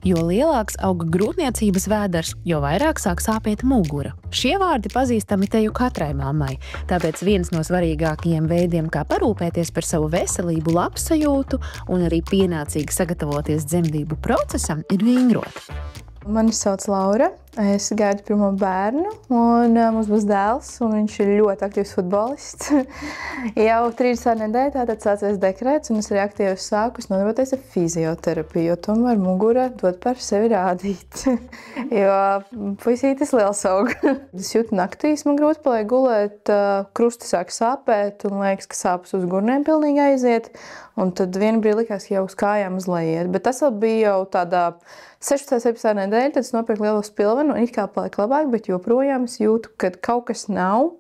Jo lielāks auga grūtniecības vēders, jo vairāk sāk sāpēt mugura. Šie vārdi pazīstami teju katrai mammai, tāpēc viens no svarīgākajiem veidiem, kā parūpēties par savu veselību, labsajūtu un arī pienācīgi sagatavoties dzemdību procesam, ir vingrot. Mani sauc Laura, es gaidu pirmo bērnu, un mums būs dēls, un viņš ir ļoti aktīvs futbolists. Jau 30. nedēļa tātad sācies dekrēts, un es arī aktīvi sāku nodarboties ar fizioterapiju, jo tomēr mugura dod par sevi rādīt, jo puisītis liels aug. Es jūtu naktīs, man grūti paliek gulēt, krusti sāk sāpēt, un liekas, ka sāpes uz gurniem pilnīgi aiziet, un tad vienu brīdi likās, ka jau uz kājām uz lejiet, bet tas vēl bija jau tādā 16. 17. nedēļa, tad es nopirku lielo spilvenu un it kā paliek labāk, bet joprojām es jūtu, ka kaut kas nav.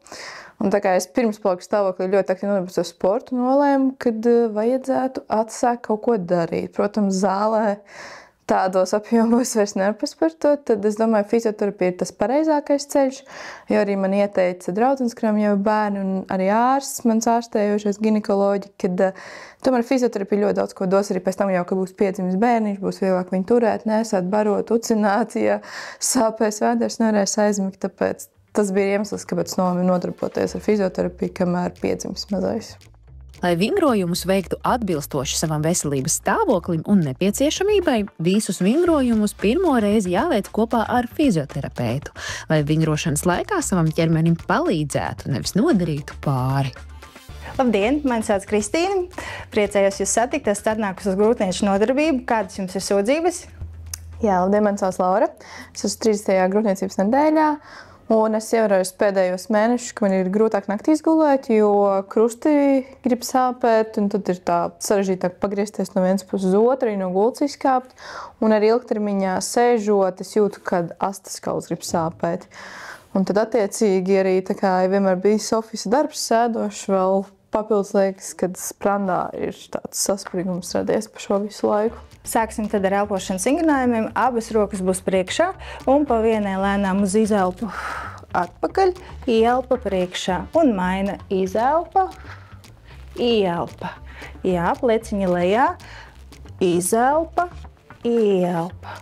Un tā kā es pirms palika stāvoklī ļoti aktīvi nodarbojos ar sportu, nolēmu, kad vajadzētu atsākt kaut ko darīt. Protams, zālē tādos apjomos vairs nerpas par to, tad es domāju, fizioterapija ir tas pareizākais ceļš, jo arī man ieteica draudzenes, kurām jau bērni, un arī ārsts, mans ārstējošais ginekoloģi, kad tomēr fizioterapija ļoti daudz ko dos arī pēc tam jau, ka būs piedzimis bērniņš, būs vieglāk viņu turēt, nesāt, barot, ucināt, ja sāpēs vēders, nevarēs aizmigt, tāpēc tas bija iemesls, kāpēc nodarboties ar fizioterapiju, kamēr piedzimis mazais. Lai vingrojumus veiktu atbilstoši savam veselības stāvoklim un nepieciešamībai, visus vingrojumus pirmo reizi jāveic kopā ar fizioterapeitu, lai vingrošanas laikā savam ķermenim palīdzētu, nevis nodarītu pāri. Labdien, mani sauc Kristīna. Priecājos jūs satikt, esat atnākusi uz grūtnieču nodarbību. Kādas jums ir sūdzības? Jā, labdien, mani sauc Laura. Es esmu 30. grūtniecības nedēļā. Un es ievēroju pēdējos mēnešus, ka man ir grūtāk naktīs gulēt, jo krusti grib sāpēt, un tad ir tā sarežģītāk pagriezties no vienas puses uz otru, arī no gultas izkāpt. Un arī ilgtermiņā sēžot, es jūtu, kad astes kauls grib sāpēt. Un tad attiecīgi arī tā kā vienmēr bijis ofisa darbs sēdošs, vēl papildus liekas, kad sprandā ir tāds saspringums radies pa šo visu laiku. Sāksim tad ar elpošanas vingrinājumiem. Abas rokas būs priekšā un pa vienai lēnām uz izelpu atpakaļ, ieelpa priekšā un maina izelpa, ieelpa. Jā, pleciņi lejā, izelpa, ieelpa.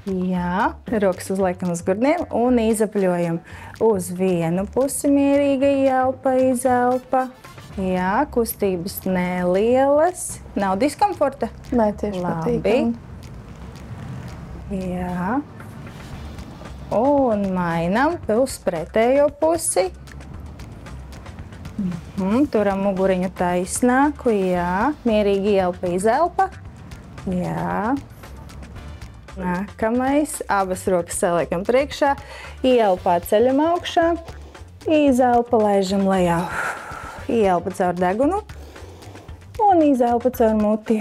Jā, rokas uzliekam uz gurniem un izapļojam uz vienu pusi mierīga ieelpa, izelpa. Jā, kustības nelielas. Nav diskomforta? Nē, tieši patīkami. Jā. Un mainām uz pretējo pusi. Turam muguriņu taisnāku. Jā. Mierīgi ieelpa, izelpa. Jā. Nākamais. Abas rokas saliekam priekšā. Ieelpā ceļam augšā. Izelpa laižam lejā. Ieelpa caur degunu un izelpa caur muti.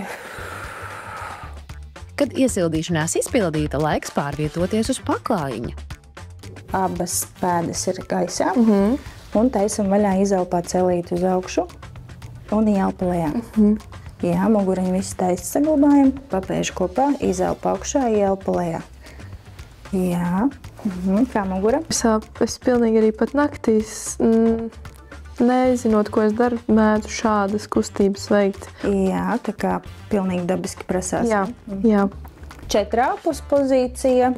Kad iesildīšanās izpildīta, laiks pārvietoties uz paklājiņa. Abas pēdas ir gaisā un taisam vaļā izelpā celīt uz augšu un ieelpa lejā. Jā, muguriņu visu taisi saglabājam, papēžu kopā, izelpa augšā, ieelpa lejā. Jā, kā mugura? Es pilnīgi arī pat naktīs nezinot, ko es daru, mēdzu šādas kustības veikt. Jā, tā kā pilnīgi dabiski prasās. Jā. Četrāpus pozīcija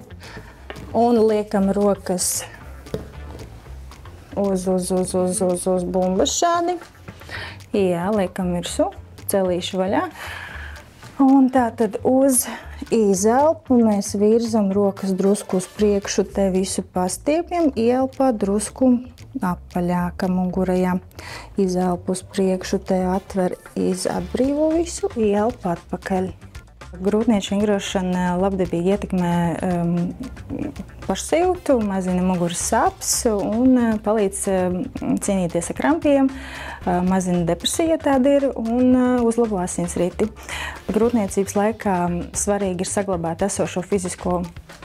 un liekam rokas uz bumbas šādi. Jā, liekam virsū, celīšu vaļā. Un tātad uz izelpu mēs virzam rokas drusku uz priekšu, te visu pastiepjam, ieelpā drusku apaļāka mugurajā. Izelpu uz priekšu, te atver, atbrīvo visu, ieelpa atpakaļ. Grūtnieču vingrošana labdabīgi ietekmē pašsajūtu, mazina muguras sāpes un palīdz cīnīties ar krampiem, mazina depresiju, ja tāda ir, un uzlabo asinsriti. Grūtniecības laikā svarīgi ir saglabāt esošo fizisko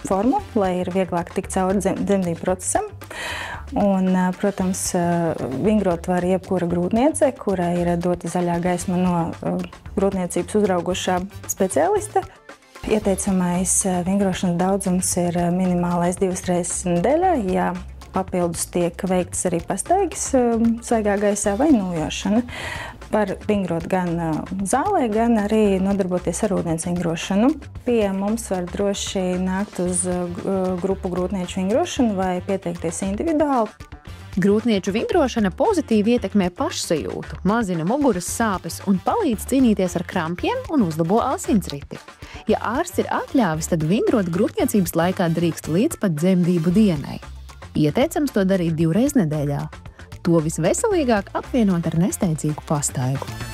formu, lai ir vieglāk tikt cauri dzemdību procesam. Un, protams, vingrot var jebkura grūtniece, kurai ir dota zaļā gaisma no grūtniecības uzraugošā speciālista. Ieteicamais vingrošanas daudzums ir minimālais 2 reizes nedēļā, ja papildus tiek veikts arī pastaigas svaigā gaisā vai nojošana. Var vingrot gan zālē, gan arī nodarboties ar ūdens vingrošanu. Pie mums var droši nākt uz grupu grūtnieču vingrošanu vai pieteikties individuāli. Grūtnieču vingrošana pozitīvi ietekmē pašsajūtu, mazina muguras sāpes un palīdz cīnīties ar krampjiem un uzlabo asinsriti. Ja ārsts ir atļāvis, tad vingrot grūtniecības laikā drīkst līdz pat dzemdību dienai. Ieteicams to darīt 2 reizes nedēļā. To visveselīgāk apvienot ar nesteidzīgu pastaigu.